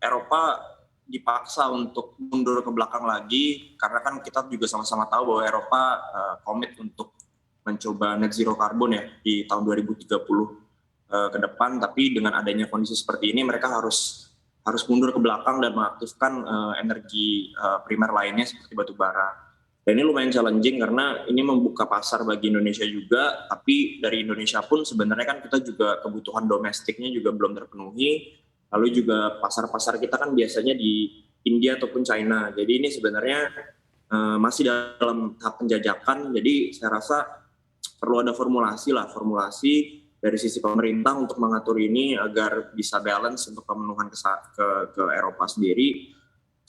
Eropa dipaksa untuk mundur ke belakang lagi karena kan kita juga sama-sama tahu bahwa Eropa komit untuk mencoba net zero karbon ya di tahun 2030 ke depan, tapi dengan adanya kondisi seperti ini mereka harus mundur ke belakang dan mengaktifkan energi primer lainnya seperti batu bara. Dan ini lumayan challenging karena ini membuka pasar bagi Indonesia juga, tapi dari Indonesia pun sebenarnya kan kita juga kebutuhan domestiknya juga belum terpenuhi. Lalu juga pasar-pasar kita kan biasanya di India ataupun China. Jadi ini sebenarnya masih dalam tahap penjajakan. Jadi saya rasa perlu ada formulasi dari sisi pemerintah untuk mengatur ini agar bisa balance untuk pemenuhan ke Eropa sendiri,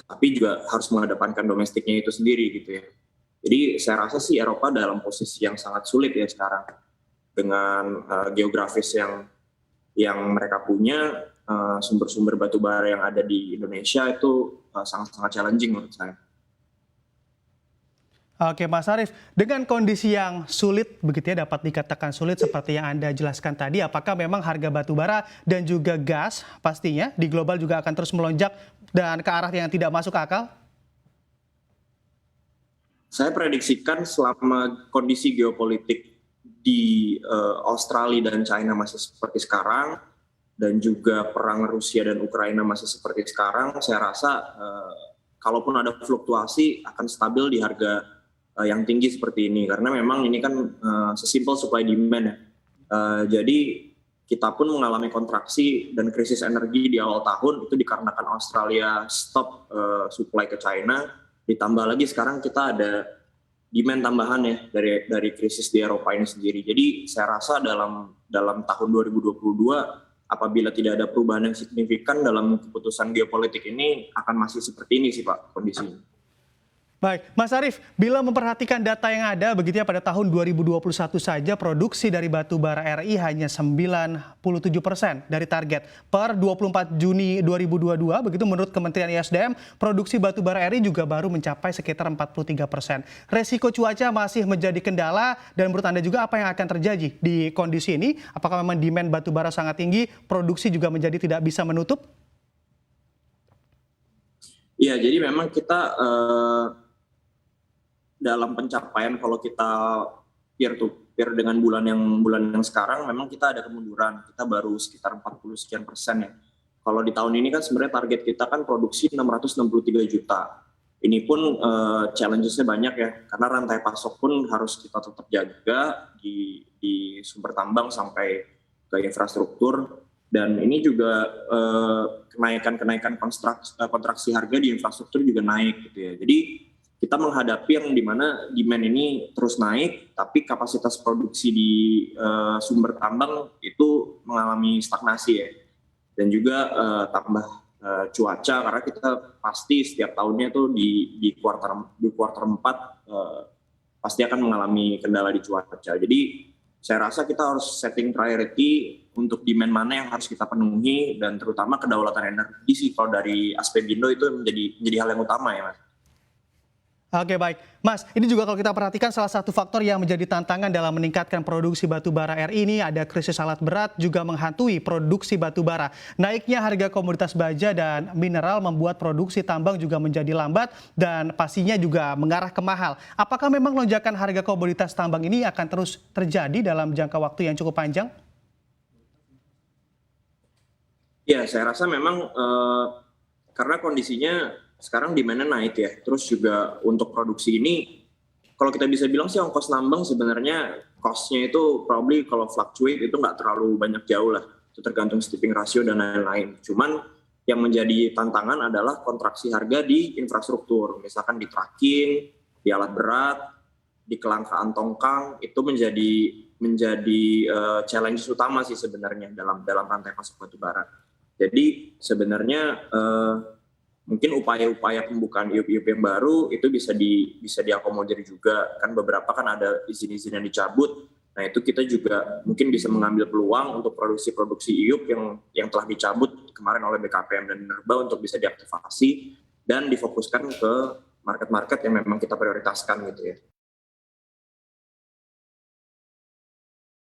tapi juga harus mengedepankan domestiknya itu sendiri gitu ya. Jadi saya rasa sih Eropa dalam posisi yang sangat sulit ya sekarang dengan geografis yang mereka punya, sumber-sumber batu bara yang ada di Indonesia itu sangat-sangat challenging menurut saya. Oke Mas Arief, dengan kondisi yang sulit begitu ya, dapat dikatakan sulit seperti yang Anda jelaskan tadi, apakah memang harga batu bara dan juga gas pastinya di global juga akan terus melonjak dan ke arah yang tidak masuk akal? Saya prediksikan selama kondisi geopolitik di Australia dan China masih seperti sekarang, dan juga perang Rusia dan Ukraina masih seperti sekarang, saya rasa kalaupun ada fluktuasi akan stabil di harga yang tinggi seperti ini, karena memang ini kan sesimpel supply demand ya. Jadi kita pun mengalami kontraksi dan krisis energi di awal tahun itu dikarenakan Australia stop supply ke China, ditambah lagi sekarang kita ada demand tambahan ya dari krisis di Eropa ini sendiri. Jadi saya rasa dalam tahun 2022 apabila tidak ada perubahan yang signifikan dalam keputusan geopolitik ini akan masih seperti ini sih Pak kondisinya. Baik, Mas Arief, bila memperhatikan data yang ada begitu ya, pada tahun 2021 saja produksi dari batu bara RI hanya 97% dari target. Per 24 Juni 2022 begitu menurut Kementerian ISDM, produksi batu bara RI juga baru mencapai sekitar 43%. Resiko cuaca masih menjadi kendala dan menurut Anda juga apa yang akan terjadi di kondisi ini? Apakah memang demand batu bara sangat tinggi, produksi juga menjadi tidak bisa menutup? Iya, jadi memang kita dalam pencapaian kalau kita peer to peer dengan bulan yang sekarang memang kita ada kemunduran, kita baru sekitar 40 sekian persen ya. Kalau di tahun ini kan sebenarnya target kita kan produksi 663 juta. Ini pun challenges-nya banyak ya, karena rantai pasok pun harus kita tetap jaga di sumber tambang sampai ke infrastruktur, dan ini juga kenaikan kontraksi harga di infrastruktur juga naik gitu ya. Jadi kita menghadapi yang dimana demand ini terus naik, tapi kapasitas produksi di sumber tambang itu mengalami stagnasi ya. Dan juga tambah cuaca, karena kita pasti setiap tahunnya tuh di kuartal 4 pasti akan mengalami kendala di cuaca. Jadi saya rasa kita harus setting priority untuk demand mana yang harus kita penuhi, dan terutama kedaulatan energi sih kalau dari aspek Indo itu menjadi hal yang utama ya Mas. Oke baik, Mas, ini juga kalau kita perhatikan salah satu faktor yang menjadi tantangan dalam meningkatkan produksi batu bara RI ini ada krisis alat berat juga menghantui produksi batu bara. Naiknya harga komoditas baja dan mineral membuat produksi tambang juga menjadi lambat dan pastinya juga mengarah ke mahal. Apakah memang lonjakan harga komoditas tambang ini akan terus terjadi dalam jangka waktu yang cukup panjang? Ya, saya rasa memang karena kondisinya sekarang demand-nya naik ya, terus juga untuk produksi ini, kalau kita bisa bilang sih ongkos nambang sebenarnya cost-nya itu probably kalau fluctuate itu nggak terlalu banyak jauh lah, itu tergantung stripping ratio dan lain-lain. Cuman yang menjadi tantangan adalah kontraksi harga di infrastruktur, misalkan di tracking, di alat berat, di kelangkaan tongkang, itu menjadi challenge utama sih sebenarnya dalam rantai pasok batu bara. Jadi sebenarnya mungkin upaya-upaya pembukaan IUP-IUP yang baru itu bisa diakomodir juga, kan beberapa kan ada izin-izin yang dicabut. Nah itu kita juga mungkin bisa mengambil peluang untuk produksi IUP yang telah dicabut kemarin oleh BKPM dan Minerba untuk bisa diaktifasi dan difokuskan ke market-market yang memang kita prioritaskan gitu ya.